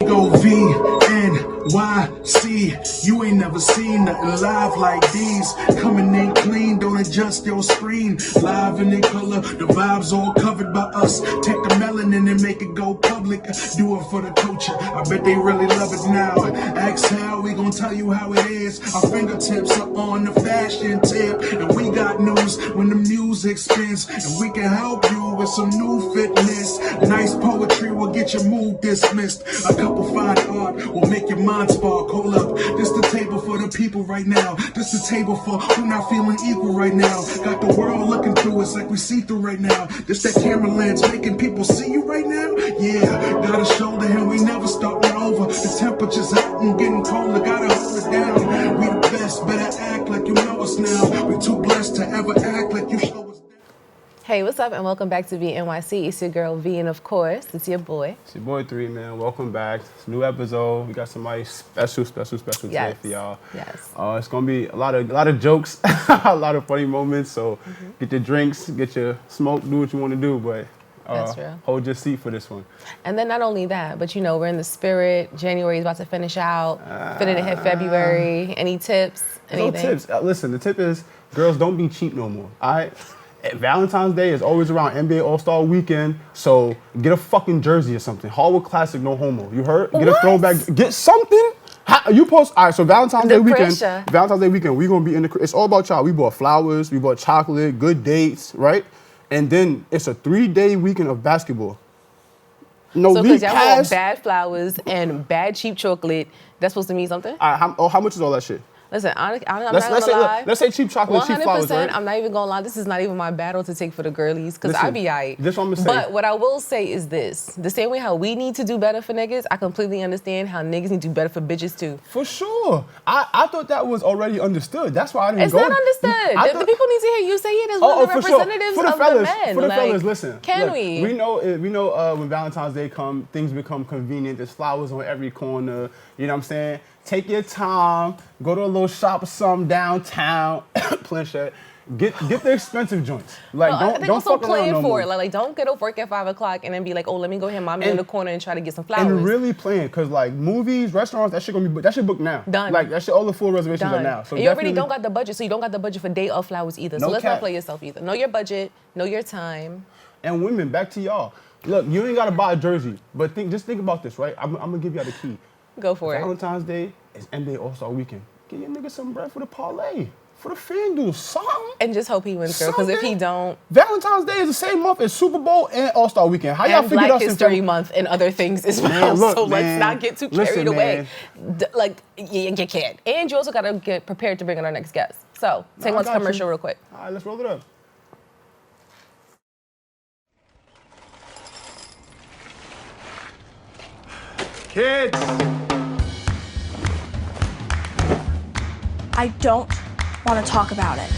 Go VNYC, you ain't never seen nothing live like these. Coming in clean, don't adjust your screen. Live in the color, the vibes all covered by us. Take the melanin and make it go public. Do it for the culture, I bet they really love it now. Exhale, we gon' tell you how it is. Our fingertips are on the fashion tip, and we got news when the music spins. And we can help you with some new fitness. Nice poetry will get your mood dismissed. A couple fine art will make your mind spark. Hold up, this the table for the people right now. This the table for who not feeling equal right now. Got the world looking through us like we see through right now. This that camera lens making people see you right now. Yeah, gotta shoulder him, we never starting over. The temperature's hot and getting colder, gotta hold it down. We the best, better act like you know us now. We too blessed to ever act like you show us. Hey, what's up, and welcome back to VNYC. It's your girl V, and of course, it's your boy. It's your boy 3, man. Welcome back. It's a new episode. We got somebody special today for y'all. Yes. It's gonna be a lot of jokes, a lot of funny moments. So get your drinks, get your smoke, do what you want to do, but That's real. hold your seat for this one. And then not only that, but you know, we're in the spirit. January is about to finish out. Fitting to hit February. Any tips? Anything? No tips. Listen, the tip is, girls, don't be cheap no more. All right. Valentine's Day is always around NBA All-Star Weekend, so get a fucking jersey or something. Hardwood Classic, no homo. You heard? Get a throwback. Get something. You post. All right, so Valentine's Day weekend, we gonna be in the. It's all about y'all. We bought flowers, we bought chocolate, good dates, right? And then it's a 3-day weekend of basketball. No so league because y'all pass. want bad flowers and bad cheap chocolate, that's supposed to mean something? All right, how much is all that shit? Listen, I'm not gonna lie. Let's say cheap chocolate, cheap flowers, right? I'm not even gonna lie. This is not even my battle to take for the girlies, because I be aight. This what I'm gonna say. But what I will say is this: the same way how we need to do better for niggas, I completely understand how niggas need to do better for bitches too. For sure. I thought that was already understood. That's why I didn't go. It's not understood. The people need to hear you say it as one of the representatives of the men. For the fellas, listen. Can look, we? We know when Valentine's Day come, things become convenient. There's flowers on every corner. You know what I'm saying? Take your time. Go to a little shop or something downtown. Planchette. Get the expensive joints. Like don't fuck around no more. Like don't get off work at 5 o'clock and then be like, oh, let me go hit mommy in the corner and try to get some flowers. And really plan, cause like movies, restaurants, that shit booked now. Done. Like that shit, all the full reservations Done. are now. So and you already don't got the budget, so you don't got the budget for day of flowers either. So let's not play yourself either. Know your budget, know your time. And women, back to y'all. Look, you ain't gotta buy a jersey, but just think about this, right? I'm gonna give y'all the key. Go for it. Valentine's Day is NBA All-Star Weekend. Give your nigga some bread for the parlay, for the FanDuel, something. And just hope he wins, girl, because if he don't... Valentine's Day is the same month as Super Bowl and All-Star Weekend. How y'all figure Black us History Month and other things as well. So let's not get too carried away. You can't. And you also got to get prepared to bring in our next guest. So take one commercial real quick. All right, let's roll it up. Kids! I don't want to talk about it.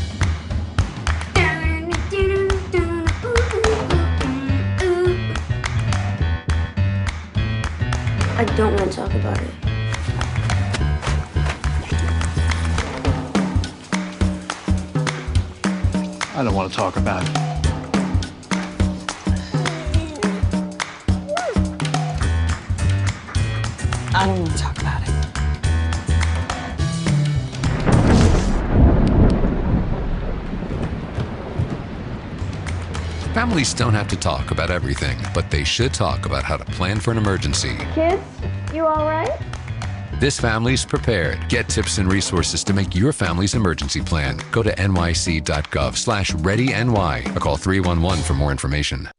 I don't want to talk about it. I don't want to talk about it. I don't want to talk about it. Families don't have to talk about everything, but they should talk about how to plan for an emergency. Kids, you all right? This family's prepared. Get tips and resources to make your family's emergency plan. Go to nyc.gov/readyny or call 311 for more information.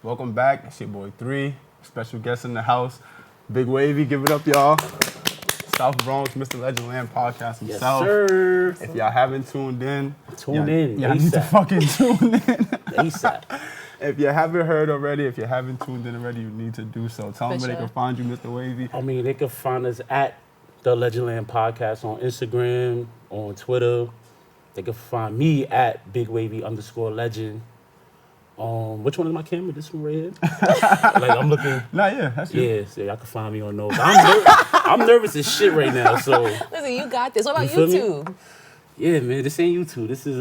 Welcome back. It's your boy 3. Special guest in the house. Big Wavey, give it up, y'all. South Bronx, Mr. Legend Land podcast himself. Yes, sir. If y'all haven't tuned in, y'all need to fucking tune in. ASAP. If you haven't heard already, if you haven't tuned in already, you need to do so. Tell them where they can find you, Mr. Wavey. I mean, they can find us at the Legend Land podcast on Instagram, on Twitter. They can find me at Big Wavey _legend. Which one is my camera? This one right here? Like I'm looking. That's you. Yeah, so y'all can find me on those. I'm nervous as shit right now. So listen, you got this. What about YouTube? Yeah, man, this ain't YouTube. This is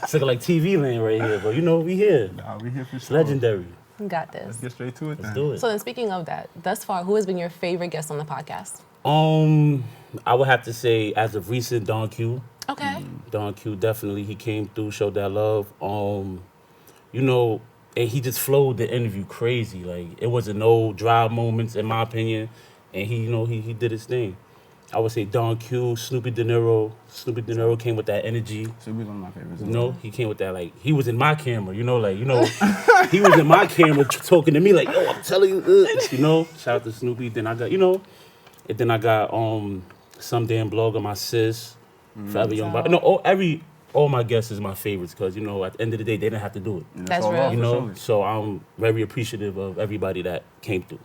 it's like TV land right here, but you know we here. Nah, we here for It's sure. legendary. You got this. Let's get straight to it. Let's do it. So then, speaking of that, thus far, who has been your favorite guest on the podcast? I would have to say, as of recent, Don Q. Okay. Don Q, definitely, he came through, showed that love. You know, and he just flowed the interview crazy. Like, it wasn't no dry moments, in my opinion. And he, you know, he did his thing. I would say Don Q, Snoopy De Niro. Snoopy De Niro came with that energy. Snoopy's one of my favorites. You know, he came with that, like, he was in my camera, he was in my camera talking to me like, yo, I'm telling you, you know. Shout out to Snoopy. Then I got, and then I got Some Damn Blogger, my sis, Forever Young Bob. No, all my guests is my favorites because, at the end of the day, they didn't have to do it. That's real. You know, so I'm very appreciative of everybody that came through.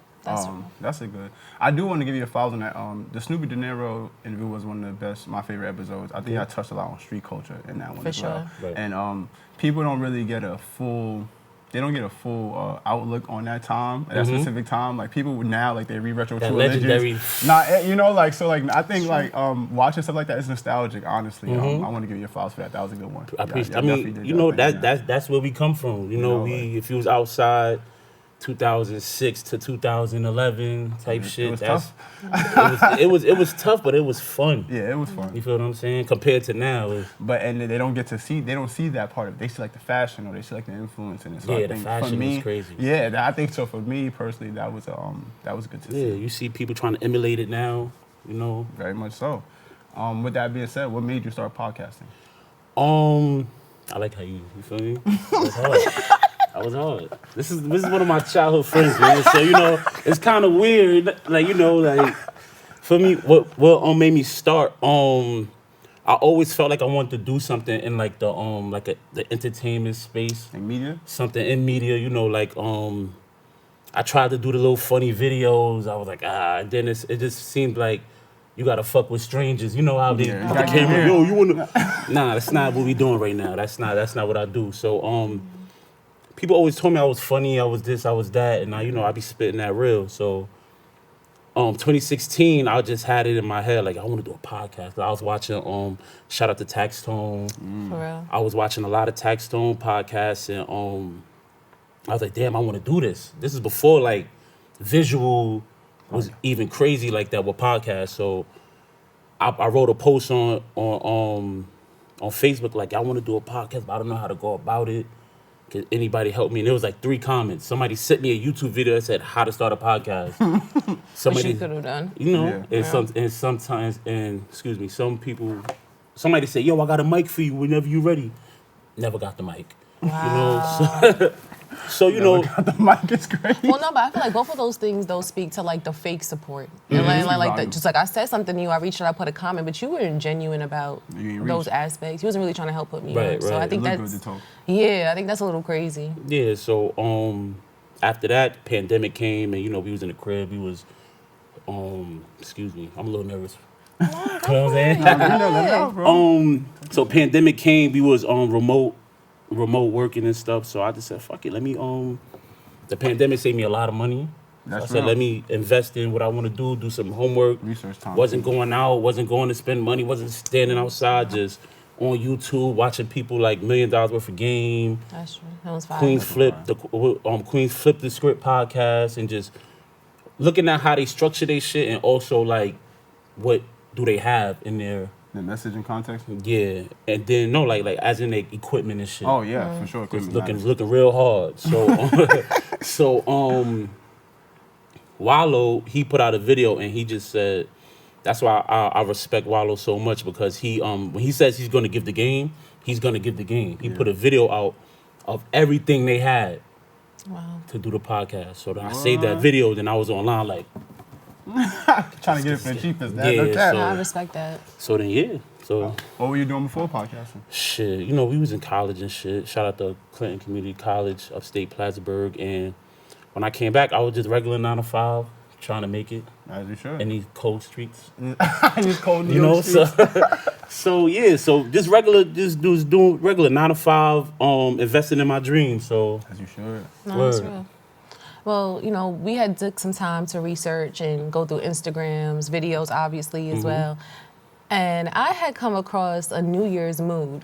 That's a good. I do want to give you a follow on that. The Snoopy De Niro interview was one of the best, my favorite episodes. I think I touched a lot on street culture in that one as well. For sure. Right. And people don't really get a full. They don't get a full outlook on that time, at that specific time. Like people now, like they re-retro That to legendary. I think watching stuff like that is nostalgic. Honestly, I want to give you your flowers for that. That was a good one. I appreciate. Yeah, I mean, that's where we come from. If you was outside, 2006 to 2011 type shit. It was tough. It was tough, but it was fun. Yeah, it was fun. You feel what I'm saying? Compared to now, and they don't see that part of it. They see like the fashion or they see like the influence in it. So yeah, I think the fashion for me, was crazy. Yeah, I think so. For me personally, that was good to see. Yeah, you see people trying to emulate it now. Very much so. With that being said, what made you start podcasting? I like how you feel me? That was hard. This is one of my childhood friends, man. So it's kind of weird, like for me, what made me start. I always felt like I wanted to do something in like the the entertainment space, In media. something in media. I tried to do the little funny videos. I was like, and then it just seemed like you gotta fuck with strangers. You know how they put the camera. Yo, you wanna? Nah, that's not what we doing right now. That's not what I do. So people always told me I was funny, I was this, I was that, and now I be spitting that real. So 2016, I just had it in my head like I want to do a podcast. I was watching shout out to Tax Tone. For real. I was watching a lot of Tax Tone podcasts, and I was like, damn, I want to do this. This is before like visual was even crazy like that with podcasts. So I wrote a post on Facebook like I want to do a podcast, but I don't know how to go about it. Can anybody help me? And there was like 3 comments. Somebody sent me a YouTube video that said how to start a podcast. Somebody could have done. Some people, somebody said, yo, I got a mic for you whenever you're ready. Never got the mic. Wow. So The mic is great. Well, no, but I feel like both of those things don't speak to like the fake support. And just like I said something to you, I reached out, I put a comment, but you weren't genuine about those aspects. You wasn't really trying to help put me on. So I think I think that's a little crazy. Yeah, so after that, pandemic came and we was in the crib. We was excuse me, I'm a little nervous. You know what I'm saying? So pandemic came, we was remote working and stuff. So I just said, fuck it, let me the pandemic saved me a lot of money. So I said, let me invest in what I want to do some homework. Research time. Wasn't going out, wasn't going to spend money, wasn't standing outside, just on YouTube watching people like $1 million worth of game. That's true. That was fine. Queens Flip the Script podcast, and just looking at how they structure their shit, and also like what do they have in their the message and context. Yeah, and then like as in the equipment and shit. Oh yeah, for sure. It's looking real hard. So Wallow, he put out a video and he just said, that's why I respect Wallow so much, because he when he says he's gonna give the game, he's gonna give the game. He put a video out of everything they had to do the podcast. So then I saved that video, then I was online like trying to get it for the cheapest. I respect that. So then So what were you doing before podcasting? Shit, we was in college and shit. Shout out to Clinton Community College, upstate Plattsburgh. And when I came back, I was just regular 9 to 5, trying to make it. As you should. In these cold streets. These cold New York streets. So just doing regular 9 to 5, investing in my dreams. So as you should. No, that's real. Well, we had took some time to research and go through Instagrams, videos, obviously, as well. And I had come across a New Year's mood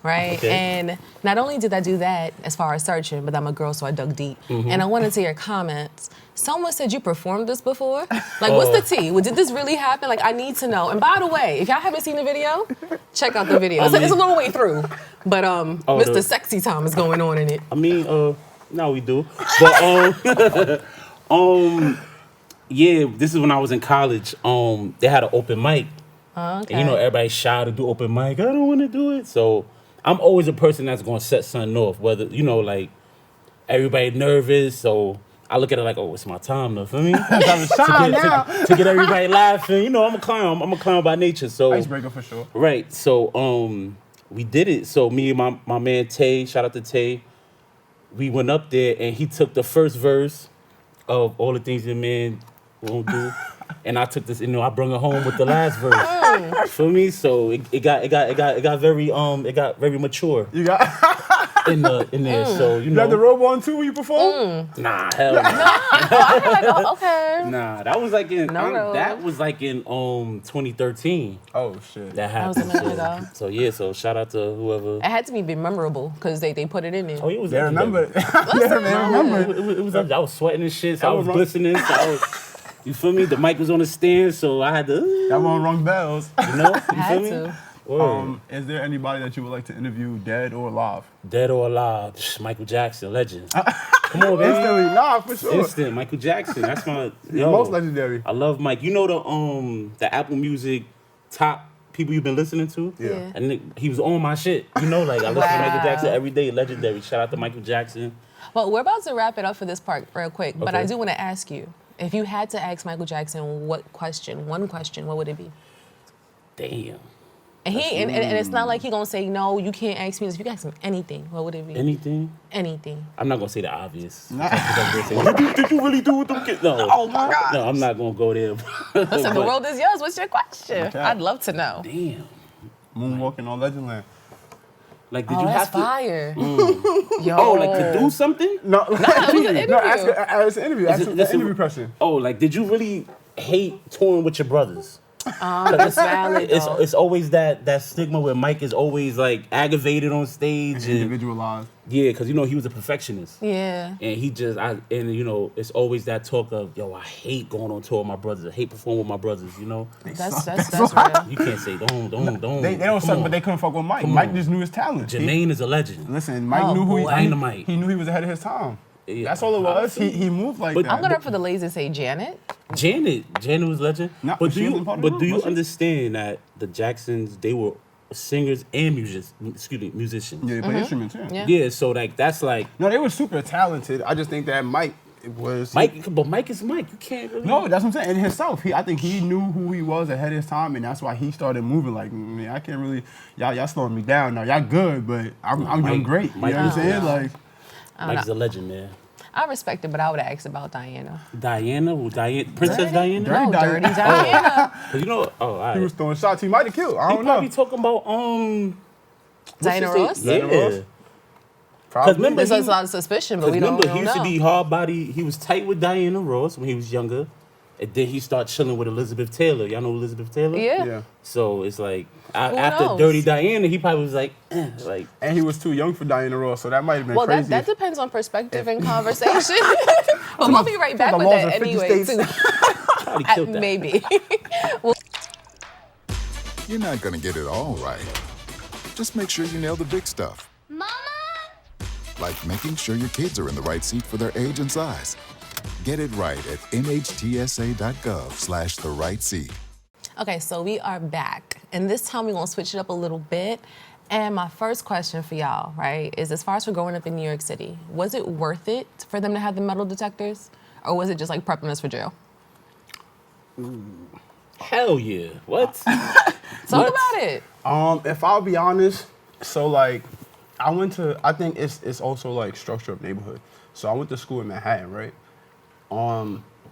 right? Okay. And not only did I do that as far as searching, but I'm a girl, so I dug deep. And I wanted to hear comments. Someone said you performed this before. Like, what's the tea? Well, did this really happen? Like, I need to know. And by the way, if y'all haven't seen the video, check out the video. It's a little way through, but Mr. Sexy Time is going on in it. I mean, no, we do. But yeah, this is when I was in college. They had an open mic. Okay. And, you know, everybody shy to do open mic. I don't want to do it. So I'm always a person that's going to set something off. Whether, you know, like, everybody nervous. So I look at it like, oh, it's my time, though, for me. to get everybody laughing. You know, I'm a clown. I'm a clown by nature. So Icebreaker for sure. Right. So we did it. So me and my man Tay, shout out to Tay, we went up there and he took the first verse of All the Things Your Man Won't Do. And I took this, you know, I brought it home with the last verse. For me, so it got very mature. You got in there. So you know. had the robe on too when you performed? Nah, hell no. I was like, oh, okay. Nah, that was like in No. 2013. Oh shit. That happened. That was a minute ago. So yeah, so shout out to whoever. It had to be memorable because they put it in there. Oh, it was They remember. They remember. It was I was sweating and shit, so I was glistening. So I was, you feel me? The mic was on the stand, so I had to. That one rung bells. You know? You I feel had me? to. Word. Is there anybody that you would like to interview, dead or alive? Dead or alive, Michael Jackson, legend. Come on, baby. Instantly, nah, for sure. Instant, Michael Jackson. That's my Most legendary. I love Mike. You know the Apple Music top people you've been listening to? Yeah. And he was on my shit. You know, like I listen to Michael Jackson every day. Legendary. Shout out to Michael Jackson. Well, we're about to wrap it up for this part real quick, but Okay. I do want to ask you, if you had to ask Michael Jackson one question, what would it be? Damn. And and it's not like he gonna say, no, you can't ask me this. If you can ask him anything, what would it be? Anything? Anything. I'm not gonna say the obvious. Did you really do with them kids? No. Oh my God. No, I'm not gonna go there. Listen, the world is yours. What's your question? Okay. I'd love to know. Damn. Moonwalking on Legendland. Like, did Oh, you that's have to? fire. Yo. Oh, like to do something? No, It was an interview. no, it's an interview. Ask Is it- an this is- interview question. Oh, like, did you really hate touring with your brothers? That's valid, though. It's always that stigma where Mike is always like aggravated on stage and Individualized. yeah, because you know he was a perfectionist Yeah. and you know it's always that talk of yo I hate going on tour with my brothers, I hate performing with my brothers, you know. That's real. You can't say don't. They don't Come suck, on. but they couldn't fuck with Mike. Come Mike on. just knew his talent. Jermaine is a legend. Listen, Mike Oh, knew who boy. Dynamite. he knew he was ahead of his time. Yeah. That's all it was. He moved like But that. I'm gonna for the ladies and say Janet. Janet was legend. Nah, but she do you wasn't part of the do you group, was she? understand that the Jacksons they were singers and musicians? Yeah, they play instruments, yeah. Yeah. Yeah, so like that's like No, they were super talented. I just think that Mike was but Mike is Mike. You can't really. No, that's what I'm saying. And himself, I think he knew who he was ahead of his time, and that's why he started moving. Like, man, I can't really, y'all slowing me down now. Y'all good, but I'm doing great. You know what I'm saying? Like, Mike's a legend, man. I respect it, but I would have asked about Diana. Princess Diana. Dirty No, Diana. dirty Diana. 'Cause you know, all right. he was throwing shots. He might have killed. I He don't probably know. talking about what's Diana his name? Ross? Yeah. Diana Ross? Because remember, There's he, a lot of suspicion, but we remember don't he used know. to be hard body. He was tight with Diana Ross when he was younger, and then he started chilling with Elizabeth Taylor. Y'all know Elizabeth Taylor? Yeah. Yeah. So it's like Who after knows? Dirty Diana, he probably was like, like. And he was too young for Diana Ross, so that might have been Well, crazy. that depends on perspective and conversation. But we'll be right back the with laws that of 50 anyway, states. too. Probably killed that. Maybe. You're not going to get it all right. Just make sure you nail the big stuff. Mama! Like making sure your kids are in the right seat for their age and size. Get it right at nhtsa.gov/the right seat. Okay, so we are back. And this time we're going to switch it up a little bit. And my first question for y'all, right, is as far as for growing up in New York City, was it worth it for them to have the metal detectors? Or was it just like prepping us for jail? Hell yeah! What? Talk about it. If I'll be honest, so like, I think it's also like structure of neighborhood. So I went to school in Manhattan, right?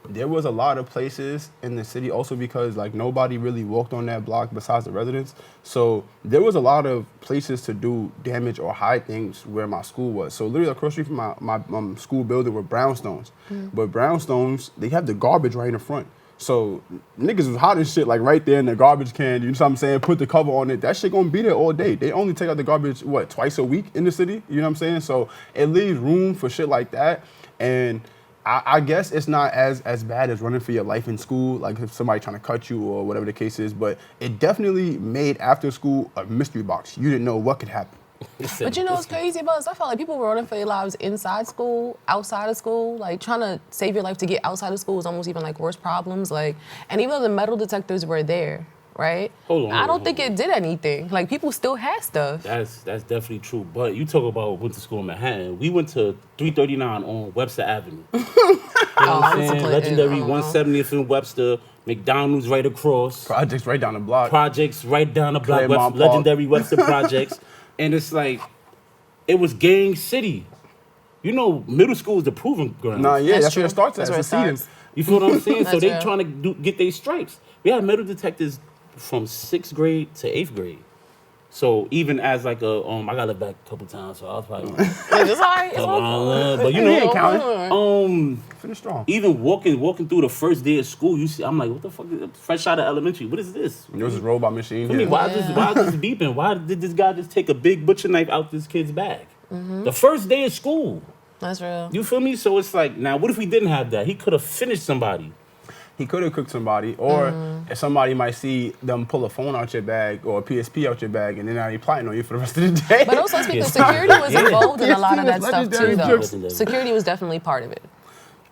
There was a lot of places in the city also because like nobody really walked on that block besides the residents. So there was a lot of places to do damage or hide things where my school was. So literally across the street from my school building were brownstones. But brownstones, they have the garbage right in the front. So niggas was hot as shit, like right there in the garbage can. You know what I'm saying? Put the cover on it. That shit gonna be there all day. They only take out the garbage twice a week in the city. You know what I'm saying? So it leaves room for shit like that. And I guess it's not as bad as running for your life in school, like if somebody trying to cut you or whatever the case is. But it definitely made after school a mystery box. You didn't know what could happen. But you know what's crazy about this? I felt like people were running for their lives inside school, outside of school. Like trying to save your life to get outside of school was almost even like worse problems. Like, and even though the metal detectors were there, right? I don't think it did anything. Like people still had stuff. That's definitely true. But you talk about went to school in Manhattan. We went to 339 on Webster Avenue. You know what I'm saying? Legendary 170th and Webster. McDonald's right across. Projects right down the block. Projects right down the block. Legendary Webster Projects. And it's like, it was gang city. You know, middle school is the proving ground. Nah, yeah, that's where it starts at. That's where it starts. You feel what I'm saying? So they real. trying to get their stripes. We had metal detectors from 6th grade to 8th grade. So even as like a, I got it back a couple times, so I was probably. It's all right. But you know, finish strong. Even walking through the first day of school, you see, I'm like, what the fuck? Fresh out of elementary, what is this? It was a robot machine. I mean, why is this beeping? Why did this guy just take a big butcher knife out this kid's bag? The first day of school. That's real. You feel me? So it's like, now what if we didn't have that? He could have finished somebody. He could have cooked somebody, or if somebody might see them pull a phone out your bag or a PSP out your bag, and then now they plotting on you for the rest of the day. But also speaking, security was involved in a lot of that stuff too, though. Security was definitely part of it.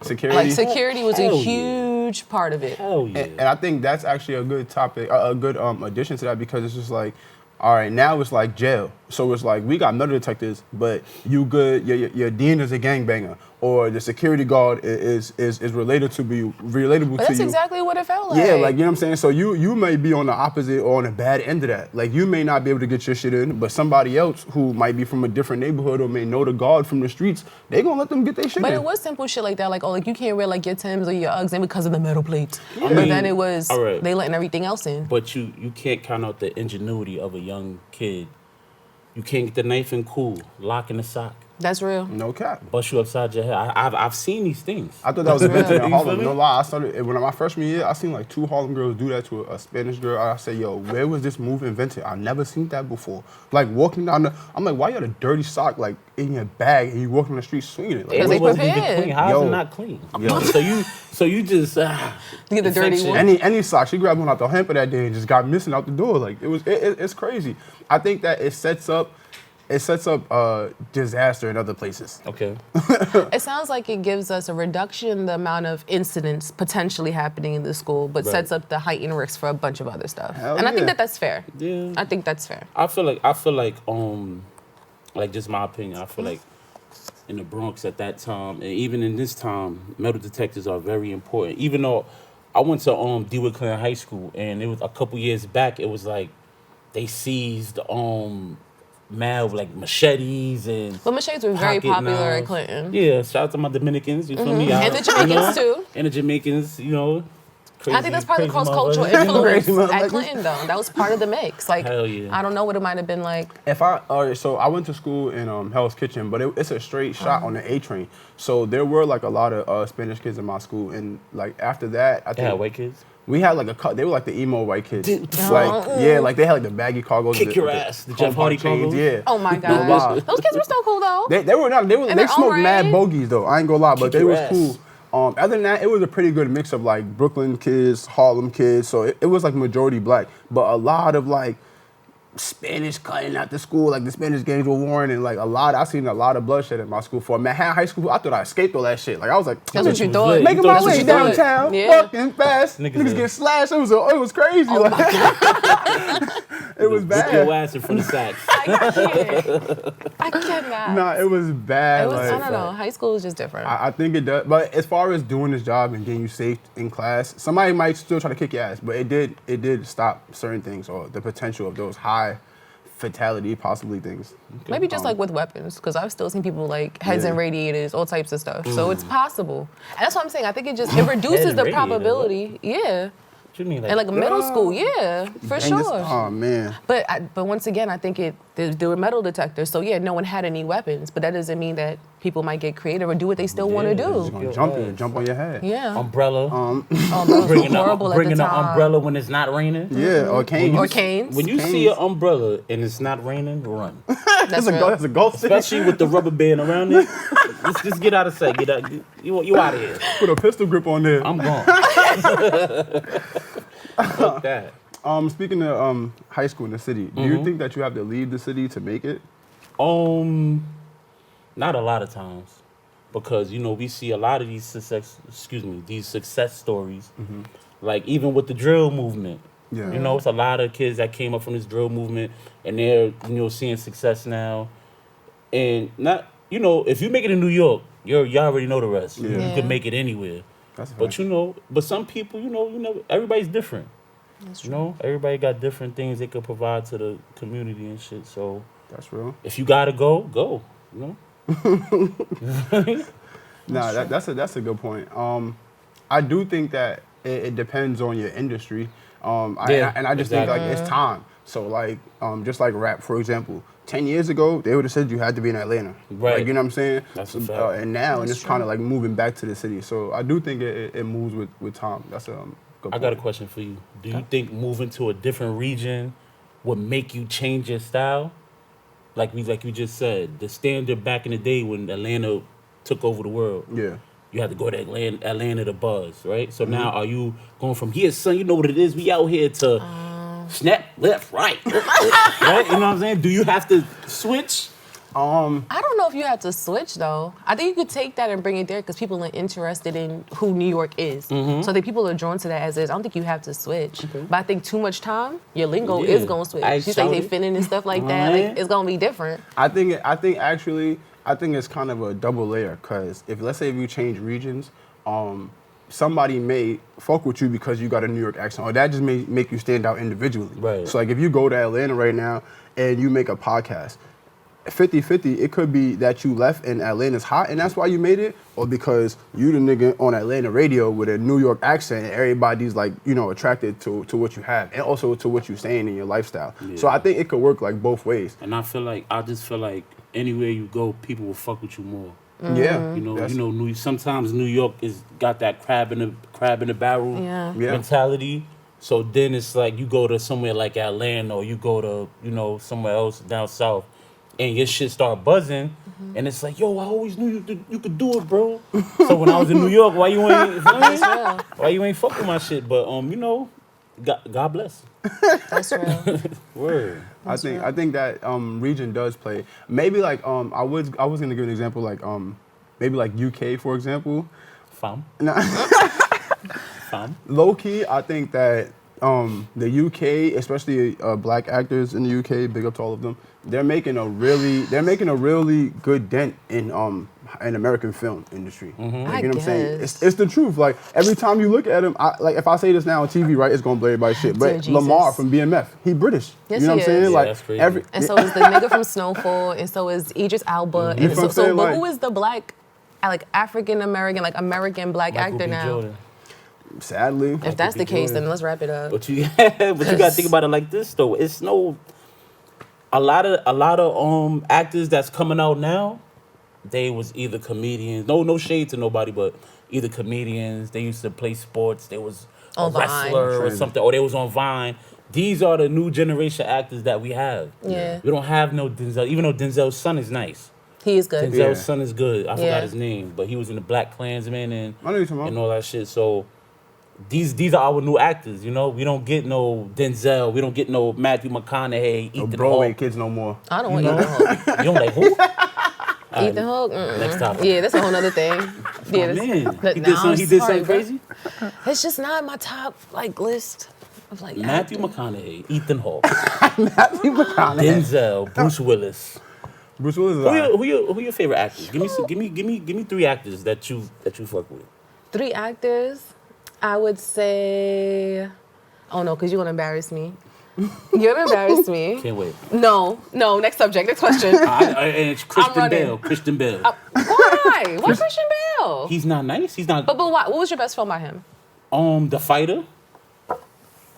Security was a huge part of it. Hell yeah. And I think that's actually a good topic, a good addition to that, because it's just like, all right, now it's like jail. So it's like, we got metal detectors, but you good, your dean is a gangbanger, or the security guard is relatable to you. But that's exactly what it felt like. Yeah, like, you know what I'm saying? So you may be on the opposite or on the bad end of that. Like, you may not be able to get your shit in, but somebody else who might be from a different neighborhood or may know the guard from the streets, they gonna let them get their shit in. But it was simple shit like that, like, oh, like you can't wear like your Timbs or your Uggs in because of the metal plates. Yeah. But then it was, they letting everything else in. But you can't count out the ingenuity of a young kid. You can't get the knife in cool, lock in the sock. That's real. No cap. Bust you upside your head. I've seen these things. I thought that was invented in Harlem. No lie. I started when my freshman year. I seen like 2 Harlem girls do that to a Spanish girl. I said, "Yo, where was this move invented? I never seen that before." Like walking down I'm like, why you got a dirty sock like in your bag and you walking on the street swinging it? Like, because they prepared. Even clean. How is it not clean? Yo. So you just get the dirty one. Any sock. She grabbed one out the hamper that day and just got missing out the door. Like it's crazy. I think that it sets up disaster in other places. Okay. It sounds like it gives us a reduction in the amount of incidents potentially happening in the school, but sets up the heightened risk for a bunch of other stuff. I think that's fair. Yeah. I think that's fair. I feel like just my opinion, I feel like in the Bronx at that time, and even in this time, metal detectors are very important. Even though I went to DeWitt Clinton High School, and it was a couple years back, it was like they seized mad with like machetes and. But machetes were very popular at Clinton. Yeah, shout out to my Dominicans, you feel me? And the Jamaicans too. And the Jamaicans, you know. Crazy, I think that's part of the cross-cultural influence at Clinton, though. That was part of the mix. Like, hell yeah. I don't know what it might have been like. So I went to school in Hell's Kitchen, but it's a straight shot on the A train. So there were like a lot of Spanish kids in my school, and like after that, I think white kids. We had like they were like the emo white kids. Like they had like the baggy cargos. Kick your ass. The Jeff Hardy cargos. Yeah. Oh my God. Those kids were still cool though. They smoked mad bogeys though. I ain't gonna lie, but they was cool. Other than that, it was a pretty good mix of like Brooklyn kids, Harlem kids. So it was like majority black, but a lot of like Spanish cutting out the school, like the Spanish gangs were warring, and like I seen a lot of bloodshed in my school. For Manhattan High School, I thought I escaped all that shit. Like I was like, that's what you thought. Making my way downtown, walking fast, niggas getting slashed. It was crazy. Oh It was bad. Whip your ass in front of sacks. I cannot. Nah, it was bad. It was, I don't know. High school is just different. I think it does. But as far as doing this job and getting you safe in class, somebody might still try to kick your ass, but it did stop certain things or the potential of those high fatality possibly things. Maybe just like with weapons, because I've still seen people like heads and radiators, all types of stuff. So it's possible. And that's what I'm saying. I think it reduces the probability. Yeah. What you mean? And like middle school, yeah, for sure. Oh man. But once again, I think there were metal detectors. So yeah, no one had any weapons, but that doesn't mean that people might get creative or do what they still want to Just do. gonna jump on your head. Yeah. Umbrella. Bringing horrible bringing at the an time. umbrella when it's not raining. Yeah, or canes. Or canes. When you see an umbrella and it's not raining, run. That's real. That's a ghost. Especially with the rubber band around it. Just get out of sight. Get out. You out of here. Put a pistol grip on there. I'm gone. Fuck that. Speaking of high school in the city, do you think that you have to leave the city to make it? Not a lot of times, because we see a lot of these success stories, like even with the drill movement. Yeah. It's a lot of kids that came up from this drill movement, and they're seeing success now, and not if you make it in New York, you already know the rest. Yeah. You can make it anywhere. That's But but some people, everybody's different. Everybody got different things they could provide to the community and shit. So that's real. if you gotta go. Nah, that's a good point. I do think that it depends on your industry. I just think like it's time. So like just like rap, for example. 10 years ago, they would have said you had to be in Atlanta. Right. Like, you know what I'm saying? That's a fact. And now, it's kind of like moving back to the city. So I do think it moves with time. That's a good point. I got a question for you. Do you think moving to a different region would make you change your style? Like you just said, the standard back in the day when Atlanta took over the world. Yeah. You had to go to Atlanta to buzz, right? So now are you going from here, son, you know what it is, we out here to snap, left, right. Right? You know what I'm saying? Do you have to switch? I don't know if you have to switch though. I think you could take that and bring it there because people are interested in who New York is. So I think people are drawn to that as is. I don't think you have to switch. But I think too much time, your lingo is gonna switch. You say they finna and stuff like that. Like it's gonna be different. I think it's kind of a double layer because let's say if you change regions, somebody may fuck with you because you got a New York accent, or that just may make you stand out individually. Right. So like if you go to Atlanta right now and you make a podcast, 50-50, it could be that you left and Atlanta's hot and that's why you made it, or because you the nigga on Atlanta radio with a New York accent and everybody's like, attracted to what you have and also to what you're saying in your lifestyle. Yeah. So I think it could work like both ways. And I just feel like anywhere you go, people will fuck with you more. Yeah. Sometimes New York is got that crab in the barrel mentality. So then it's like you go to somewhere like Atlanta or you go to, somewhere else down south and your shit start buzzing and it's like, yo, I always knew you could do it, bro. So when I was in New York, why you ain't fuck with my shit? But God bless. That's real. Word. I think that region does play. Maybe like I was gonna give an example like maybe like UK for example. Fam. Low key, I think that the UK, especially black actors in the UK, big up to all of them, they're making a really good dent in American film industry. Like, you know what I'm saying? It's the truth. Like every time you look at him, like if I say this now on TV, right, it's gonna blow everybody's shit. But Jesus. Lamar from BMF, he British. Yes, you know what I'm saying? is. Yeah, Like that's crazy. And so is the nigga from Snowfall, and so is Idris Elba. And but who is the black, like African American, like American black Michael actor B. now? Jordan. Sadly. If that's the case, then let's wrap it up. But you gotta think about it like this though. It's a lot of actors that's coming out now, they was either comedians. No shade to nobody, but either comedians. They used to play sports. They was a wrestler or something, or they was on Vine. These are the new generation actors that we have. Yeah. We don't have no Denzel, even though Denzel's son is nice. He is good. Denzel's son is good. I forgot his name, but he was in the Black Klansman and all that shit. So these are our new actors, We don't get no Denzel. We don't get no Matthew McConaughey, Ethan Hawke. Broadway kids no more. I don't want Ethan Hawke. You don't like who? Ethan Hawke? Next topic. Yeah, that's a whole nother thing. Yeah, He did something crazy? It's just not my top list of Matthew McConaughey, Ethan Hawke, Matthew McConaughey. Denzel, Bruce Willis. Bruce Willis is Who your favorite actors? Give me 3 actors that you fuck with. 3 actors? I would say, oh no, because you're gonna embarrass me. You're gonna embarrass me. Can't wait. No. Next subject. Next question. It's Christian Bale. Christian Bale. Why? Why Christian Bale? He's not nice. He's not. But why? What was your best film by him? The Fighter.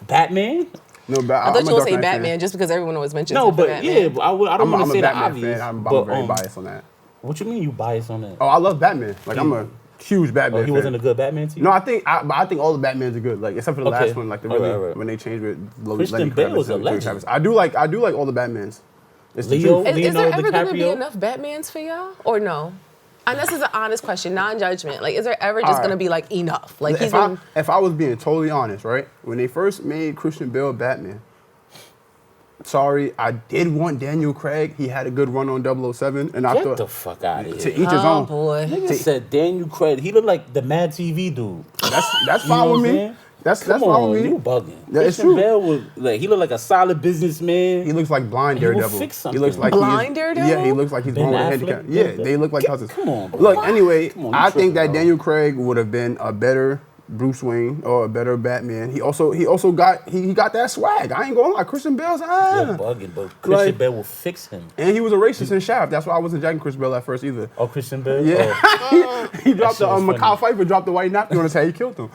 Batman? No, I thought you were say say Batman just because everyone always mentions No, him for but Batman. yeah, but I don't want to say the Batman obvious. fan. I'm but, very biased on that. What you mean you biased on that? Oh, I love Batman. Like I'm a huge Batman. Oh, he wasn't a good Batman to you? No, I think all the Batmans are good. Like except for the last one, like when they changed with Christian Bale was a legend. I do like all the Batmans. It's Leo, the truth. Is there Leonardo ever going to be DiCaprio? enough Batmans for y'all, or no? And this is an honest question, non-judgment. Like, is there ever just going to be like enough? Like, if I was being totally honest, right? When they first made Christian Bale Batman, sorry, I did want Daniel Craig. He had a good run on 007, and I Get thought the fuck out of here. to each his own. Boy. Nigga said Daniel Craig. He looked like the Mad TV dude. That's fine with me. That's Come fine on, with me. you bugging. Yeah, it's Christian true. Bale was like he looked like a solid businessman. He looks like blind He will Daredevil. fix He something. looks like Blind Daredevil? Yeah, he looks like he's Ben born with a Affleck? handicap. Yeah, they look like cousins. Come on, bro. Look, anyway, Come on, you I think tripping, that bro. Daniel Craig would have been a better Bruce Wayne or a better Batman. He also got that swag. I ain't going to lie. Christian Bale's You're bugging, but Christian Like- Bale will fix him. and he was a racist in Shaft. That's why I wasn't jacking Christian Bale at first either. Oh, Christian Bale? Yeah, Oh. he dropped shit was Mikhail Pfeiffer dropped the white napkin on his head. He killed him.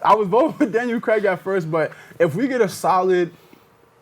I was voting for Daniel Craig at first, but if we get a solid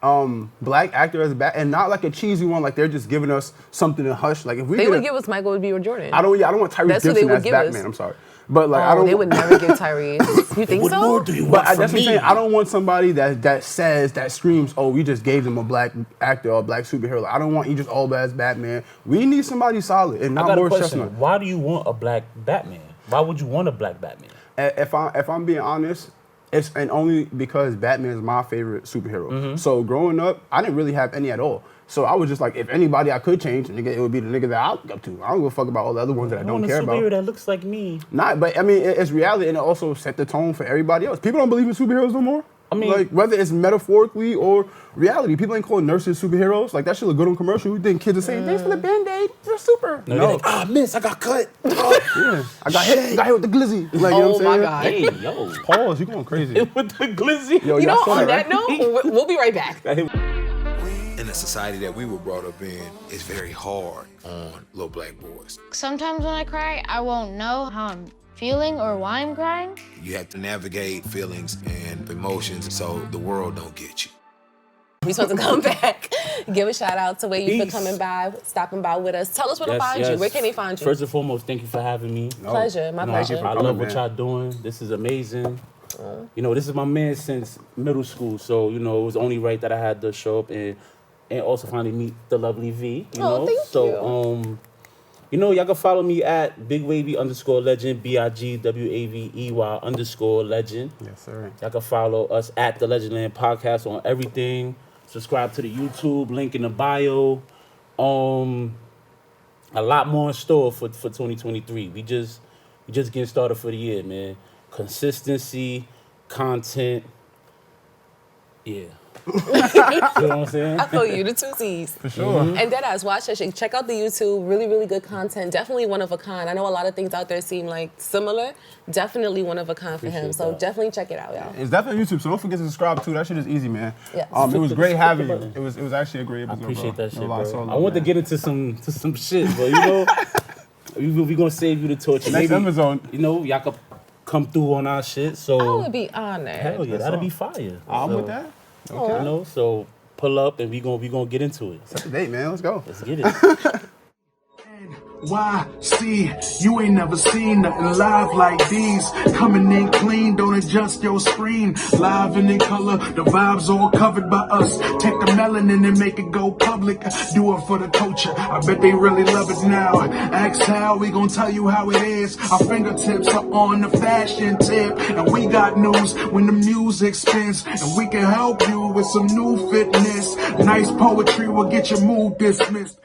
black actor as and not like a cheesy one, like they're just giving us something to hush. Like if we They get would give us Michael B. Jordan. I don't want Tyrese That's who they Gibson would as give Batman. us. I'm sorry, but like I Oh, don't. they would never give Tyrese. You think What so? more do you But want that's from what I'm me? saying. I don't want somebody that screams, "Oh, we just gave them a black actor or a black superhero." Like, I don't want Idris Elba as Batman. We need somebody solid and I not got a Morris question. Chestnut. Why do you want a black Batman? Why would you want a black Batman? If I'm being honest, it's and only because Batman is my favorite superhero. Mm-hmm. So growing up, I didn't really have any at all. So I was just like, if anybody I could change, nigga, it would be the nigga that I look up to. I don't give a fuck about all the other ones that I don't care a superhero about. that looks like me. But I mean, it's reality, and it also set the tone for everybody else. People don't believe in superheroes no more. I mean, like whether it's metaphorically or reality, people ain't calling nurses superheroes. Like that shit look good on commercial. You think kids are saying, "Thanks for the Band-Aid, you're super." No, they're like, ah, miss, I got cut. Yeah, I got hit with the glizzy. Like, you know what I'm saying? God. Hey, yo. Pause, you going crazy. With the glizzy. Yo, You y'all know, saw on that, that right? note, we'll be right back. In the society that we were brought up in, it's very hard on little black boys. Sometimes when I cry, I won't know how I'm feeling or why I'm crying. You have to navigate feelings and emotions so the world don't get you. We supposed to come back. Give a shout out to Wavey for Peace. coming by, stopping by with us. Tell us where to find you. Where can they find you? First and foremost, thank you for having me. Pleasure, my pleasure. I love what y'all doing. This is amazing. You know, this is my man since middle school, so you know it was only right that I had to show up and also finally meet the lovely V. You know, thank so you. you know, y'all can follow me at Big Wavey _legend, BIGWAVEY_legend. Yes, sir. Y'all can follow us at the Legendland Podcast on everything. Subscribe to the YouTube, link in the bio. A lot more in store for 2023. We just getting started for the year, man. Consistency, content, yeah. You know what I'm saying? I feel you, the two C's. For sure. And deadass, watch that shit. Check out the YouTube. Really, really good content. Definitely one of a kind. I know a lot of things out there seem like similar. Definitely one of a kind for him. Appreciate So that. definitely check it out, y'all. It's definitely YouTube, so don't forget to subscribe too. That shit is easy, man. Yes. It was great having you. It was actually a great I episode. appreciate bro. that shit, No lie, bro. so I love, want to man. get into some shit, but you know, we gonna save you the torch. Next episode. You know, y'all could come through on our shit. So I would be honored. hell yeah, That's that'd all. be fire. I'm So, with that. You know, so pull up and we gonna get into it. Set the date, man. Let's go. Let's get it. NYC, you ain't never seen nothing live like these. Coming in clean, don't adjust your screen. Live and in color, the vibes all covered by us. Take the melanin and make it go public. Do it for the culture, I bet they really love it now. Ask how, we gon' tell you how it is. Our fingertips are on the fashion tip. And we got news when the music spins. And we can help you with some new fitness. Nice poetry will get your mood dismissed.